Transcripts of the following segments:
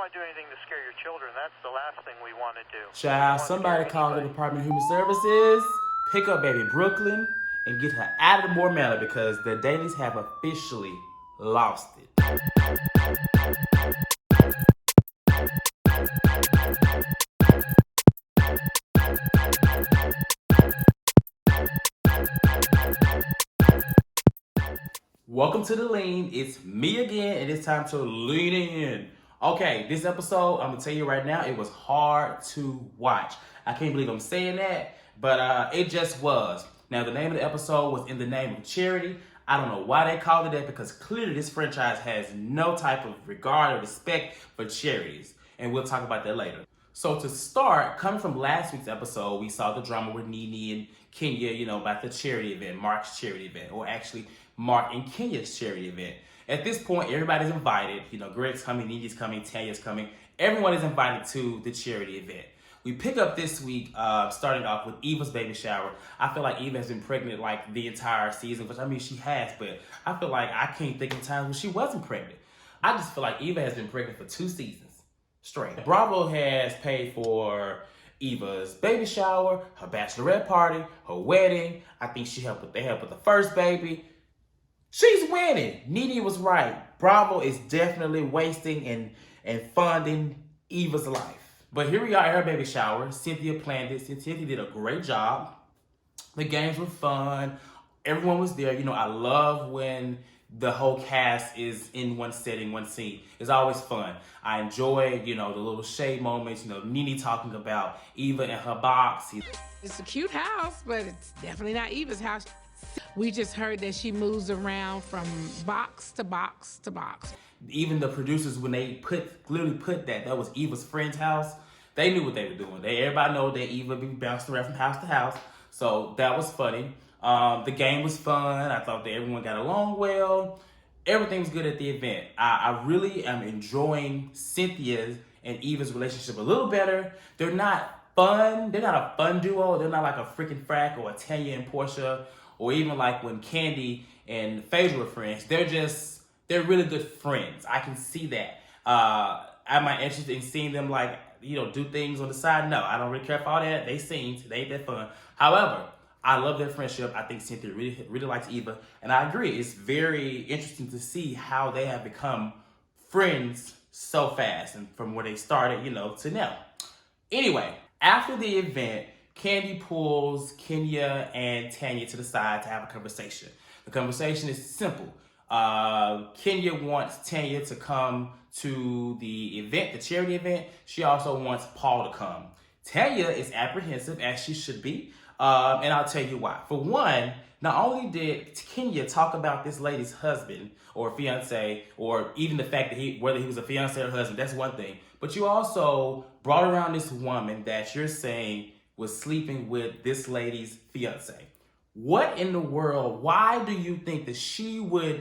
want to do anything to scare your children. That's the last thing we want to do. Child, somebody call the Department of Human Services, pick up baby Brooklyn, and get her out of the Moore Manor because the Dailies have officially lost it. Welcome to The Lean. It's me again, and it's time to lean in. Okay, this episode, I'm going to tell you right now, it was hard to watch. I can't believe I'm saying that, but it just was. Now, the name of the episode was in the name of charity. I don't know why they called it that, because clearly this franchise has no type of regard or respect for charities, and we'll talk about that later. So to start, coming from last week's episode, we saw the drama with Nene and Kenya, about the charity event, Marc's charity event, or actually Marc and Kenya's charity event. At this point, everybody's invited. Greg's coming, Nene's coming, Tanya's coming. Everyone is invited to the charity event. We pick up this week, starting off with Eva's baby shower. I feel like Eva has been pregnant like the entire season, which I mean she has, but I feel like I can't think of times when she wasn't pregnant. I just feel like Eva has been pregnant for 2 seasons straight. Bravo has paid for Eva's baby shower, her bachelorette party, her wedding. I think they helped with the first baby. She's winning. Nene was right. Bravo is definitely wasting and funding Eva's life. But here we are at her baby shower. Cynthia planned it. Cynthia did a great job. The games were fun. Everyone was there. I love when the whole cast is in one setting, one scene. It's always fun. I enjoy, the little shade moments. Nene talking about Eva and her box. It's a cute house, but it's definitely not Eva's house. We just heard that she moves around from box to box to box. Even the producers, when they clearly put that was Eva's friend's house, they knew what they were doing. Everybody know that Eva be bouncing around from house to house. So that was funny. The game was fun. I thought that everyone got along well. Everything was good at the event. I really am enjoying Cynthia's and Eva's relationship a little better. They're not fun. They're not a fun duo. They're not like a freaking Frack or a Tanya and Portia, or even like when Kandi and Phaedra were friends. They're really good friends. I can see that. Am I interested in seeing them do things on the side? No, I don't really care for all that. They ain't that fun. However, I love their friendship. I think Cynthia really, really likes Eva. And I agree. It's very interesting to see how they have become friends so fast, and from where they started, to now. Anyway, after the event, Kandi pulls Kenya and Tanya to the side to have a conversation. The conversation is simple. Kenya wants Tanya to come to the event, the charity event. She also wants Paul to come. Tanya is apprehensive, as she should be, and I'll tell you why. For one, not only did Kenya talk about this lady's husband or fiance, or even the fact that whether he was a fiance or husband, that's one thing, but you also brought around this woman that you're saying was sleeping with this lady's fiance. What in the world? Why do you think that she would?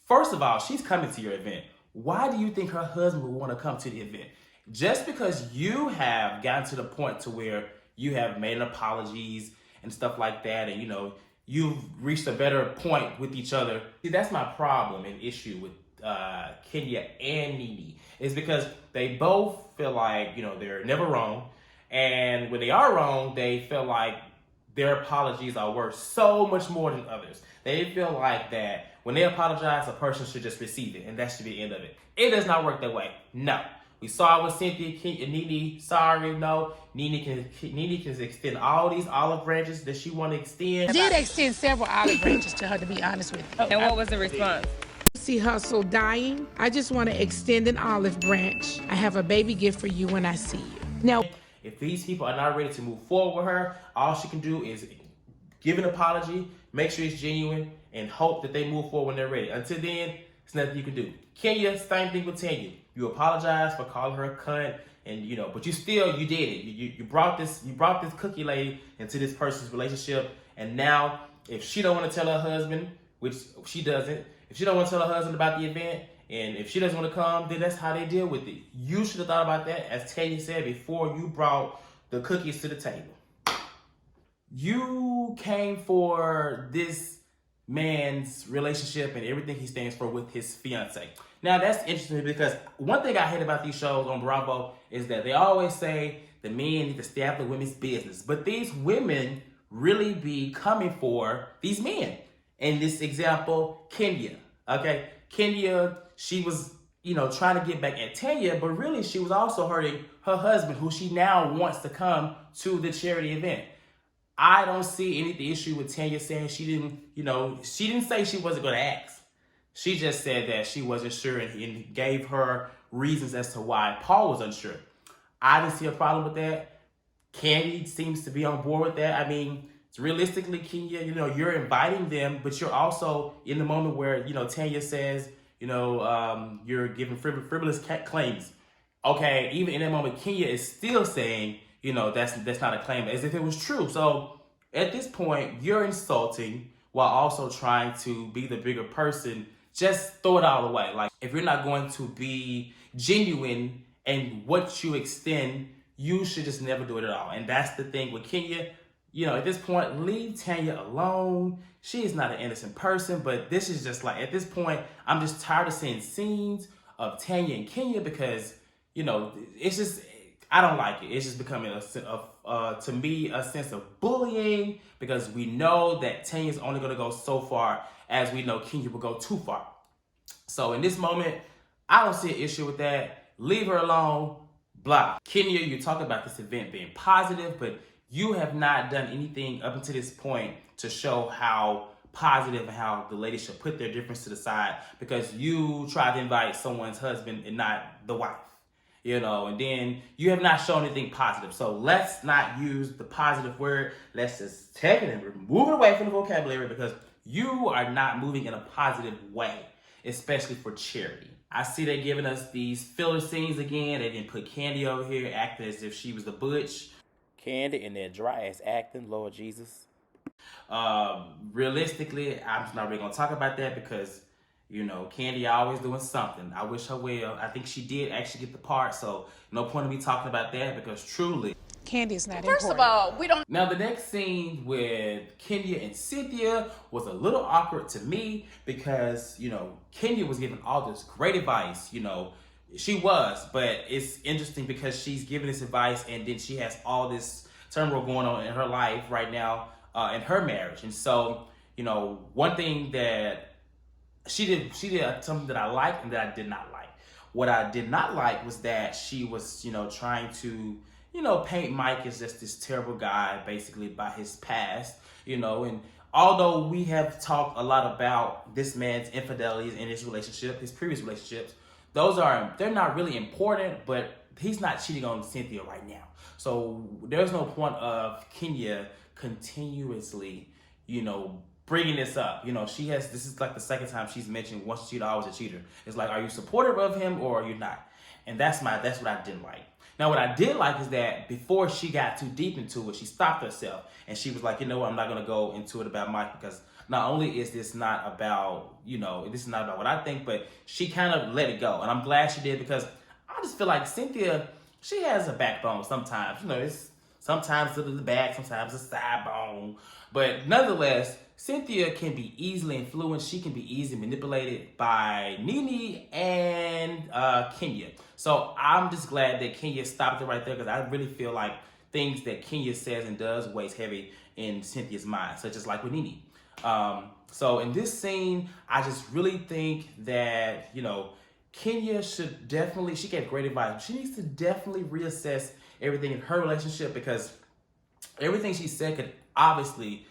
First of all, she's coming to your event. Why do you think her husband would want to come to the event? Just because you have gotten to the point to where you have made apologies and stuff like that, and you've reached a better point with each other. See, that's my problem and issue with Kenya and Nene, is because they both feel like they're never wrong. And when they are wrong, they feel like their apologies are worth so much more than others. They feel like that when they apologize, a person should just receive it, and that should be the end of it. It does not work that way. No. We saw it with Cynthia, Nene. Sorry, no. Nene can extend all these olive branches that she want to extend. I did extend several olive branches to her, to be honest with you. And what was the response? See Hustle dying. I just want to extend an olive branch. I have a baby gift for you when I see you. Now, if these people are not ready to move forward with her, all she can do is give an apology, make sure it's genuine, and hope that they move forward when they're ready. Until then, there's nothing you can do. Kenya, same thing with Tanya. You apologize for calling her a cunt, and but you did it. You brought this cookie lady into this person's relationship, and now if she don't want to tell her husband, which she doesn't, if she don't want to tell her husband about the event, and if she doesn't want to come, then that's how they deal with it. You should have thought about that, as Tanya said, before you brought the cookies to the table. You came for this man's relationship and everything he stands for with his fiance. Now that's interesting because one thing I hate about these shows on Bravo is that they always say the men need to stay out of the women's business, but these women really be coming for these men. In this example, Kenya. Okay, Kenya, she was, trying to get back at Tanya, but really she was also hurting her husband, who she now wants to come to the charity event. I don't see any issue with Tanya saying she didn't say she wasn't going to ask. She just said that she wasn't sure and gave her reasons as to why Paul was unsure. I didn't see a problem with that. Kandi seems to be on board with that. I mean, realistically, Kenya, you're inviting them, but you're also in the moment where, Tanya says, you're giving frivolous claims. Okay, even in that moment, Kenya is still saying, that's not a claim, as if it was true. So at this point, you're insulting while also trying to be the bigger person. Just throw it all away. Like, if you're not going to be genuine and what you extend, you should just never do it at all. And that's the thing with Kenya. At this point, leave Tanya alone. She is not an innocent person, but this is just like, at this point, I'm just tired of seeing scenes of Tanya and Kenya because, it's just, I don't like it. It's just becoming to me, a sense of bullying because we know that Tanya's only going to go so far as we know Kenya will go too far. So in this moment, I don't see an issue with that. Leave her alone, blah. Kenya, you talk about this event being positive, but you have not done anything up until this point to show how positive and how the ladies should put their difference to the side because you tried to invite someone's husband and not the wife. And then you have not shown anything positive. So let's not use the positive word. Let's just take it and remove it away from the vocabulary because you are not moving in a positive way, especially for charity. I see they giving us these filler scenes again. They didn't put Kandi over here acting as if she was the butch. Kandi in their dry ass acting, Lord Jesus. Realistically, I'm just not really gonna talk about that because Kandi always doing something. I wish her well. I think she did actually get the part, so no point in me talking about that because truly, Kandi is not First important. of all, we don't. Now the next scene with Kenya and Cynthia was a little awkward to me because Kenya was giving all this great advice. She was, but it's interesting because she's giving this advice and then she has all this turmoil going on in her life right now, in her marriage. And so, one thing that she did something that I liked and that I did not like. What I did not like was that she was, trying to, paint Mike as just this terrible guy, basically by his past, and although we have talked a lot about this man's infidelities in his relationship, his previous relationships, they're not really important, but he's not cheating on Cynthia right now. So there's no point of Kenya continuously, bringing this up. This is like the second time she's mentioned once a cheater, always a cheater. It's like, are you supportive of him or are you not? And that's what I didn't like. Now, what I did like is that before she got too deep into it, she stopped herself and she was like, I'm not going to go into it about Mike because not only is this not about, this is not about what I think, but she kind of let it go. And I'm glad she did because I just feel like Cynthia, she has a backbone sometimes. It's sometimes to the back, sometimes a side bone. But nonetheless, Cynthia can be easily influenced. She can be easily manipulated by Nene and Kenya. So I'm just glad that Kenya stopped it right there because I really feel like things that Kenya says and does weighs heavy in Cynthia's mind, such as like with Nene. So in this scene, I just really think that, Kenya should definitely, she gave great advice. She needs to definitely reassess everything in her relationship because everything she said could honestly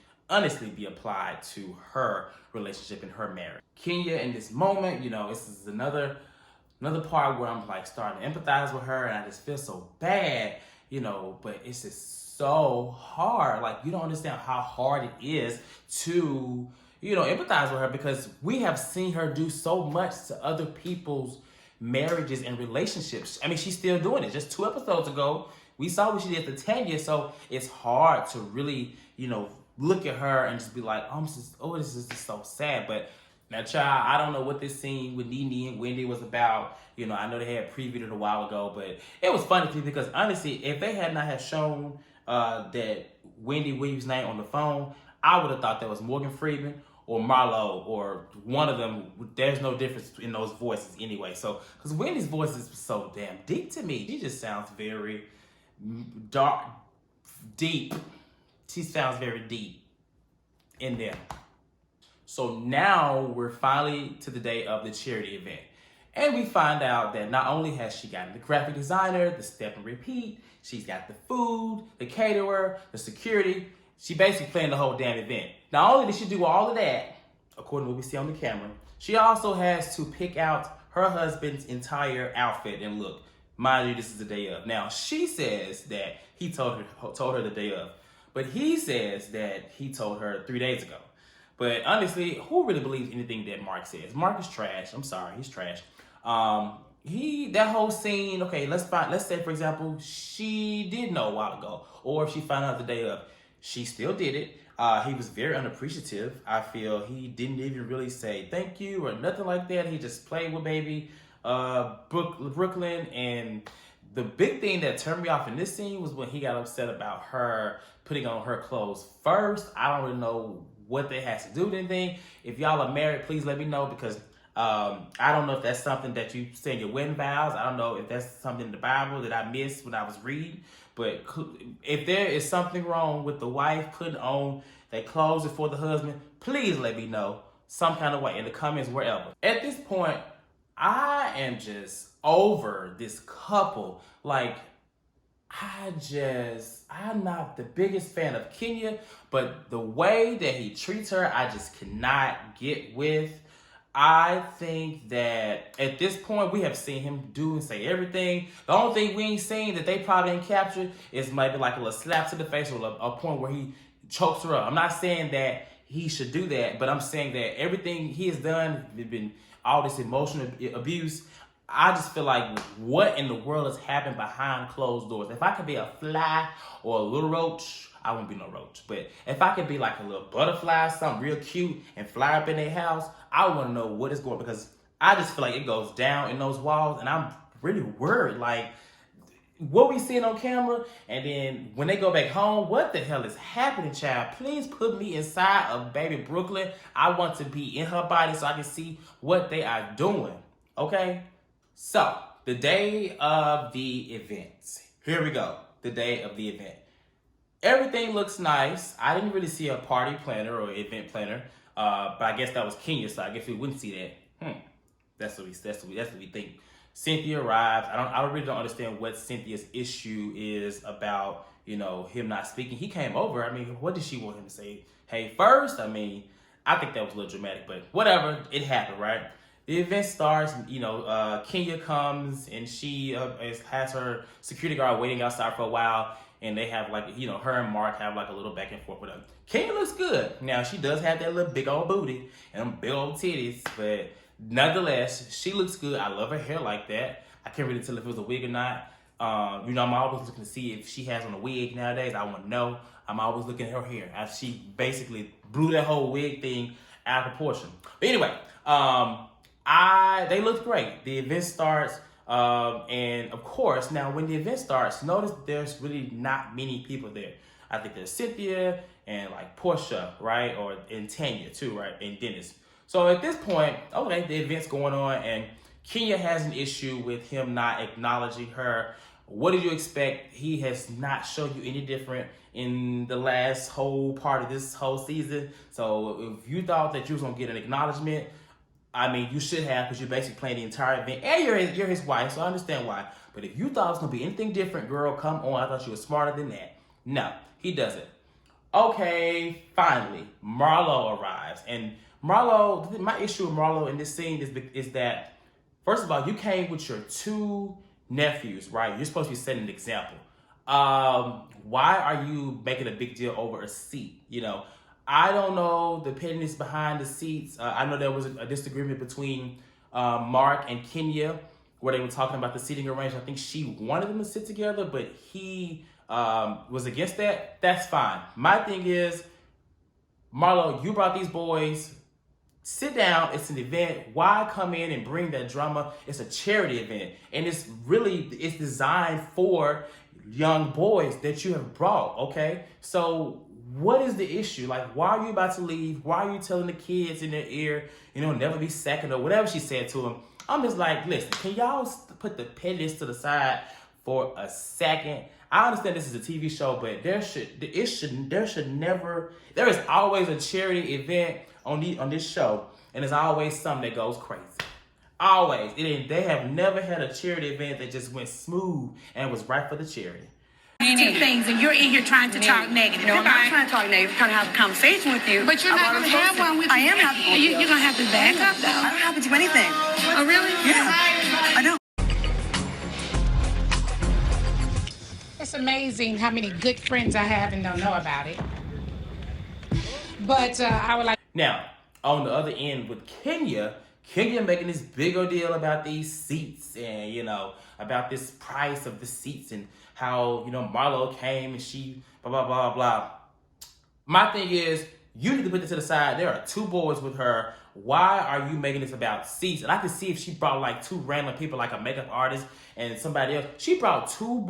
be applied to her relationship and her marriage. Kenya in this moment, this is another part where I'm like starting to empathize with her and I just feel so bad, but it's just so hard. Like, you don't understand how hard it is to, empathize with her because we have seen her do so much to other people's marriages and relationships. I mean, she's still doing it. Just 2 episodes ago, we saw what she did to Tanya, so it's hard to really, look at her and just be like, this is just so sad. But now, child, I don't know what this scene with Nene and Wendy was about. I know they had previewed it a while ago, but it was funny to me because honestly, if they had not have shown that Wendy Williams' name on the phone, I would have thought that was Morgan Freeman or Marlo or one of them, there's no difference in those voices anyway. So, because Wendy's voice is so damn deep to me. She just sounds very dark, deep. She sounds very deep in there. So now we're finally to the day of the charity event. And we find out that not only has she gotten the graphic designer, the step and repeat, she's got the food, the caterer, the security. She basically planned the whole damn event. Not only did she do all of that, according to what we see on the camera, she also has to pick out her husband's entire outfit and look. Mind you, this is the day of. Now, she says that he told her the day of, but he says that he told her 3 days ago. But honestly, who really believes anything that Marc says? Marc is trash. I'm sorry, he's trash. That whole scene, okay, let's say, for example, she did know a while ago, or if she found out the day of, she still did it. He was very unappreciative. I feel he didn't even really say thank you or nothing like that. He just played with baby Brooklyn. And the big thing that turned me off in this scene was when he got upset about her putting on her clothes first. I don't really know what that has to do with anything. If y'all are married, please let me know, because I don't know if that's something that you say in your wedding vows. I don't know if that's something in the Bible that I missed when I was reading. But if there is something wrong with the wife putting on their clothes before the husband, please let me know some kind of way in the comments, wherever. At this point, I am just over this couple. Like, I'm not the biggest fan of Kenya, but the way that he treats her, I just cannot get with. I think that at this point, we have seen him do and say everything. The only thing we ain't seen that they probably ain't captured is maybe like a little slap to the face or a point where he chokes her up. I'm not saying that he should do that, but I'm saying that everything he has done, been all this emotional abuse, I just feel like what in the world has happened behind closed doors? If I could be a fly or a little roach, I wouldn't be no roach. But if I could be like a little butterfly, something real cute, and fly up in their house, I want to know what is going on, because I just feel like it goes down in those walls, and I'm really worried. Like, what we seeing on camera, and then when they go back home, what the hell is happening, child? Please put me inside of baby Brooklyn. I want to be in her body so I can see what they are doing, okay? So, the day of the event. Here we go, the day of the event. Everything looks nice. I didn't really see a party planner or event planner, but I guess that was Kenya, so I guess we wouldn't see that. That's what we think. Cynthia arrives. I really don't understand what Cynthia's issue is about, him not speaking. He came over. I mean, what did she want him to say? Hey, first? I mean, I think that was a little dramatic, but whatever. It happened, right? The event starts. Kenya comes and she has her security guard waiting outside for a while. And they have her and Marc have like a little back and forth with her. Kenya looks good. Now, she does have that little big old booty and them big old titties, but nonetheless, she looks good. I love her hair like that. I can't really tell if it was a wig or not. I'm always looking to see if she has on a wig nowadays. I want to know. I'm always looking at her hair. She basically blew that whole wig thing out of proportion. But anyway, they looked great. The event starts. And of course, now when the event starts, notice there's really not many people there. I think there's Cynthia and like Portia, right? And Tanya too, right? And Dennis. So at this point, okay, the event's going on and Kenya has an issue with him not acknowledging her. What did you expect? He has not shown you any different in the last whole part of this whole season. So if you thought that you was gonna get an acknowledgement, I mean, you should have, because you're basically playing the entire event, and you're his wife, so I understand why. But if you thought it was going to be anything different, girl, come on. I thought you were smarter than that. No, he doesn't. Okay, finally, Marlo arrives. And Marlo, my issue with Marlo in this scene is that, first of all, you came with your two nephews, right? You're supposed to be setting an example. Why are you making a big deal over a seat, I don't know the pettiness behind the seats. I know there was a disagreement between Marc and Kenya where they were talking about the seating arrangement. I think she wanted them to sit together, but he was against that. That's fine. My thing is, Marlo, you brought these boys. Sit down. It's an event. Why come in and bring that drama? It's a charity event. And it's designed for young boys that you have brought, okay? So what is the issue? Like, why are you about to leave? Why are you telling the kids in their ear, never be second or whatever she said to him? I'm just like, listen, can y'all put the pettiness to the side for a second? I understand this is a TV show, but there is always a charity event on this show, and there's always something that goes crazy. Always. They have never had a charity event that just went smooth and was right for the charity. Two things, and you're in here trying to talk negative. No, I'm not trying to talk negative. I'm trying to have a conversation with you. But you're not going to have one with me. I am having one. You're going to have to back up, though. I don't have to do anything. Oh, really? Yeah, I don't. It's amazing how many good friends I have and don't know about it. But I would like... Now, on the other end with Kenya making this bigger deal about these seats and, about this price of the seats and how, Marlo came and she blah, blah, blah, blah. My thing is, you need to put this to the side. There are 2 boys with her. Why are you making this about seats? And I can see if she brought like 2 random people, like a makeup artist and somebody else. She brought 2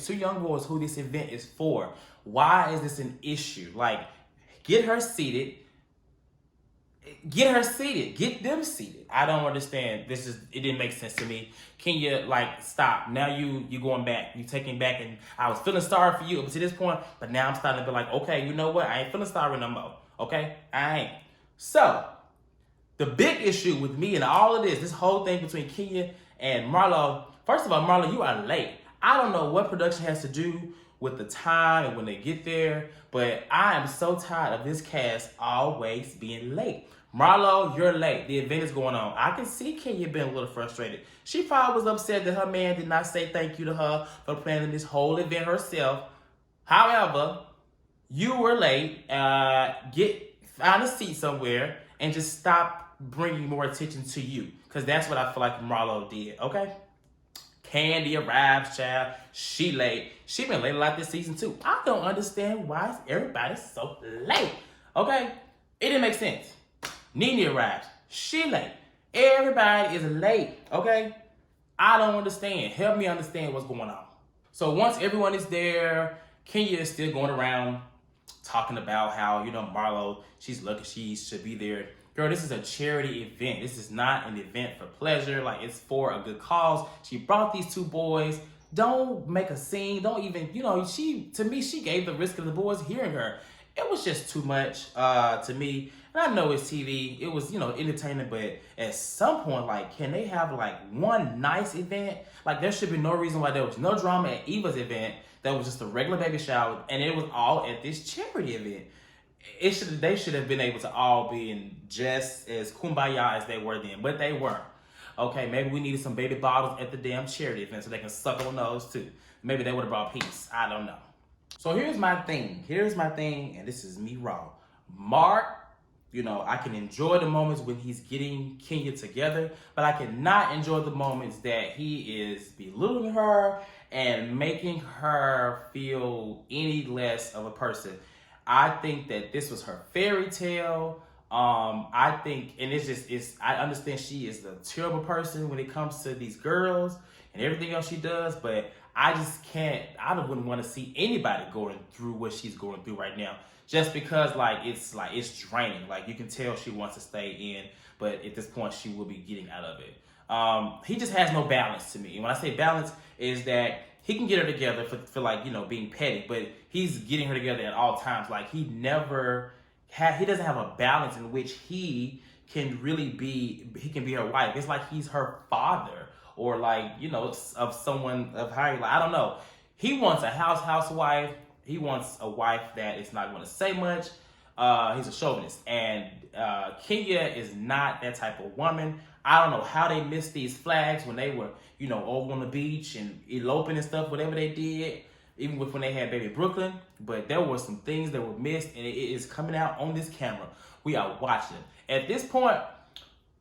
young boys who this event is for. Why is this an issue? Like, get her seated. Get them seated. I don't understand. It didn't make sense to me. Kenya, stop. Now you going back. You taking back, and I was feeling sorry for you up to this point, but now I'm starting to be like, okay, you know what? I ain't feeling sorry no more. Okay? I ain't. So, the big issue with me and all of this whole thing between Kenya and Marlo, first of all, Marlo, you are late. I don't know what production has to do with the time and when they get there, but I am so tired of this cast always being late. Marlo, you're late. The event is going on. I can see Kenya being a little frustrated. She probably was upset that her man did not say thank you to her for planning this whole event herself. However, you were late. Find a seat somewhere and just stop bringing more attention to you, because that's what I feel like Marlo did, okay? Kandi arrives, child. She late. She been late a lot this season, too. I don't understand why everybody so late, okay? It didn't make sense. Nene arrives. She late. Everybody is late, okay? I don't understand. Help me understand what's going on. So once everyone is there, Kenya is still going around talking about how, Marlo, she's lucky she should be there. Girl, this is a charity event. This is not an event for pleasure. It's for a good cause. She brought these 2 boys. Don't make a scene. Don't even, she gave the risk of the boys hearing her. It was just too much to me. And I know it's TV. It was, entertaining. But at some point, can they have, one nice event? There should be no reason why there was no drama at Eva's event. That was just a regular baby shower. And it was all at this charity event. They should have been able to all be in just as kumbaya as they were then. But they weren't. Okay, maybe we needed some baby bottles at the damn charity event so they can suck on those too. Maybe they would have brought peace. I don't know. So here's my thing, and this is me raw. Marc, I can enjoy the moments when he's getting Kenya together, but I cannot enjoy the moments that he is belittling her and making her feel any less of a person. I think that this was her fairy tale. I think, and I understand she is a terrible person when it comes to these girls and everything else she does, but I wouldn't want to see anybody going through what she's going through right now. Just because it's draining. You can tell she wants to stay in, but at this point she will be getting out of it. He just has no balance to me. And when I say balance, is that he can get her together for being petty, but he's getting her together at all times. He doesn't have a balance in which he can be her wife. It's like he's her father or of someone of higher, I don't know. He wants a housewife. He wants a wife that is not going to say much. He's a chauvinist. And Kenya is not that type of woman. I don't know how they missed these flags when they were, over on the beach and eloping and stuff, whatever they did, even when they had baby Brooklyn. But there were some things that were missed, and it is coming out on this camera. We are watching. At this point,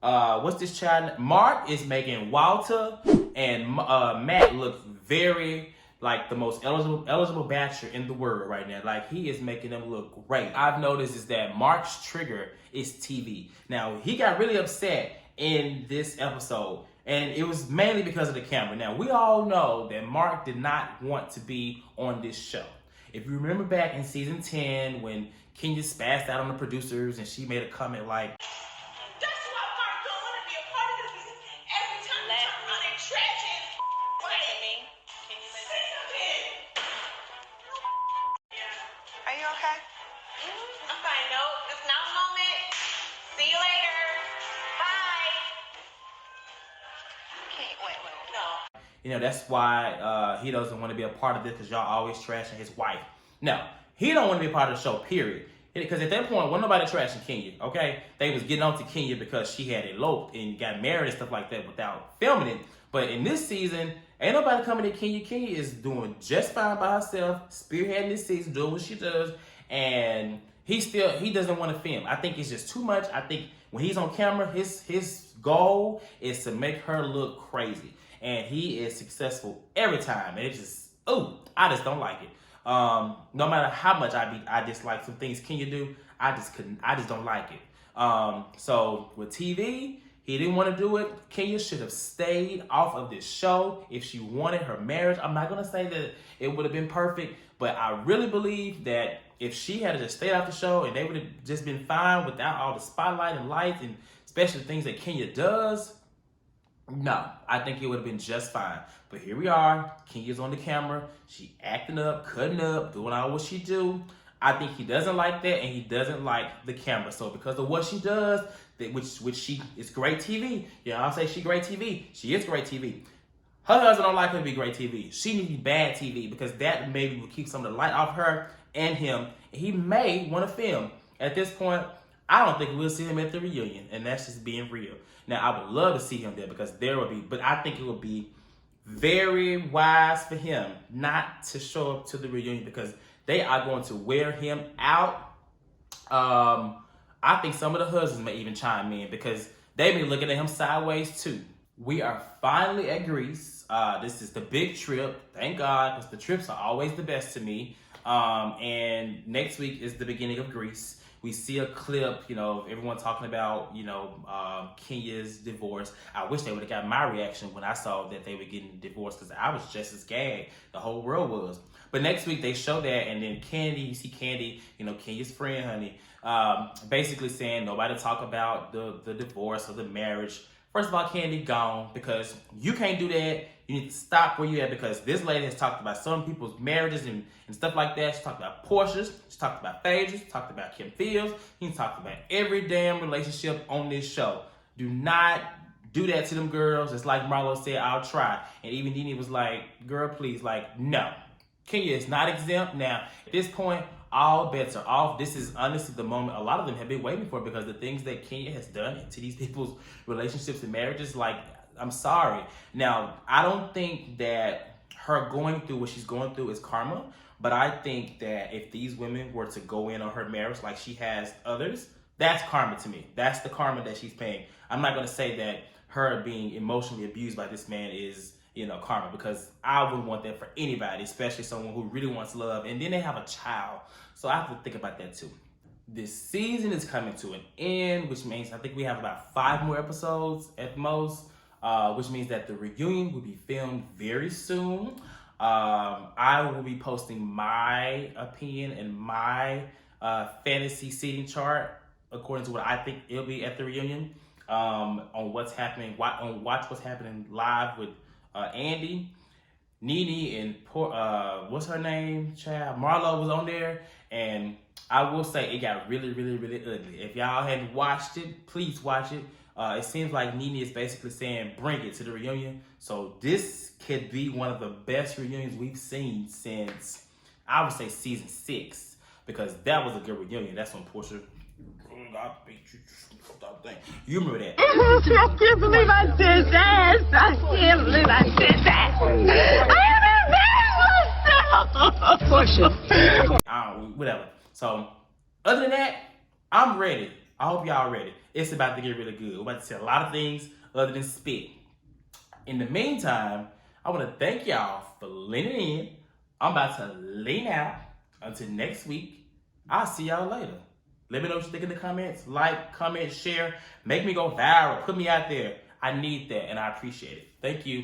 what's this child? Marc is making Walter and Matt look very the most eligible bachelor in the world right now. He is making them look great. I've noticed is that Marc's trigger is TV. Now, he got really upset in this episode, and it was mainly because of the camera. Now, we all know that Marc did not want to be on this show. If you remember back in season 10 when Kenya spazzed out on the producers and she made a comment like, "That's why Mark don't want to be a part of this because every time you turn around and trash his way." Can you listen? Are you okay? I'm fine. No, it's not a moment. See you later. Bye. Okay, wait. No. you know, that's why he doesn't want to be a part of this because y'all always trashing his wife. No, he don't want to be a part of the show, period. Because at that point, wasn't nobody trashing Kenya, okay? They was getting on to Kenya because she had eloped and got married and stuff like that without filming it. But in this season, ain't nobody coming at Kenya. Kenya is doing just fine by herself, spearheading this season, doing what she does, and he doesn't want to film. I think it's just too much. I think when he's on camera, his goal is to make her look crazy. And he is successful every time. And it's just, I just don't like it. No matter how much I dislike some things Kenya do, I just don't like it. So with TV, he didn't want to do it. Kenya should have stayed off of this show if she wanted her marriage. I'm not gonna say that it would have been perfect, but I really believe that if she had just stayed off the show and they would have just been fine without all the spotlight and lights and especially the things that Kenya does, no, I think it would have been just fine. But here we are. Kenya's on the camera. She acting up, cutting up, doing all what she do. I think he doesn't like that, and he doesn't like the camera. So because of what she does, which she is great TV. You know, I'll say she great TV. She is great TV. Her husband don't like her to be great TV. She needs to be bad TV because that maybe will keep some of the light off her and him. He may want to film. At this point, I don't think we'll see him at the reunion, and that's just being real. Now, I would love to see him there because there would be, but I think it would be very wise for him not to show up to the reunion because they are going to wear him out. I think some of the husbands may even chime in because they be looking at him sideways too. We are finally at Greece. This is the big trip. Thank God, because the trips are always the best to me. And next week is the beginning of Greece. We see a clip, you know, everyone talking about, you know, Kenya's divorce. I wish they would have got my reaction when I saw that they were getting divorced because I was just as gagged. The whole world was. But next week they show that, and then Kandi, you see Kandi, you know, Kenya's friend, honey, basically saying nobody talk about the divorce or the marriage. First of all, Kandi, gone because you can't do that. You need to stop where you're at because this lady has talked about some people's marriages and stuff like that. She talked about Porsche's. She talked about Phaedra's. She talked about Kim Fields. He talked about every damn relationship on this show. Do not do that to them girls. It's like Marlo said, I'll try. And even Nene was like, girl, please, like, no. Kenya is not exempt. Now, at this point, all bets are off. This is honestly the moment a lot of them have been waiting for because the things that Kenya has done to these people's relationships and marriages, like, I'm sorry. Now, I don't think that her going through what she's going through is karma, but I think that if these women were to go in on her marriage like she has others, that's karma to me. That's the karma that she's paying. I'm not going to say that her being emotionally abused by this man is, you know, karma, because I wouldn't want that for anybody, especially someone who really wants love. And then they have a child. So I have to think about that too. This season is coming to an end, which means I think we have about 5 more episodes at most, which means that the reunion will be filmed very soon. I will be posting my opinion and my fantasy seating chart according to what I think it'll be at the reunion, on what's happening, watch what's happening live with Andy, Nene, and what's her name, child? Marlo was on there, and I will say it got really, really, really ugly. If y'all hadn't watched it, please watch it. It seems like Nene is basically saying, bring it to the reunion. So this could be one of the best reunions we've seen since, I would say, season 6, because that was a good reunion. That's when Portia, you remember that. I can't believe I did that. I can't believe I did that. I am embarrassed myself. Whatever. So, other than that, I'm ready. I hope y'all ready. It's about to get really good. We're about to say a lot of things other than spit. In the meantime, I want to thank y'all for leaning in. I'm about to lean out. Until next week, I'll see y'all later. Let me know what you think in the comments. Like, comment, share. Make me go viral. Put me out there. I need that, and I appreciate it. Thank you.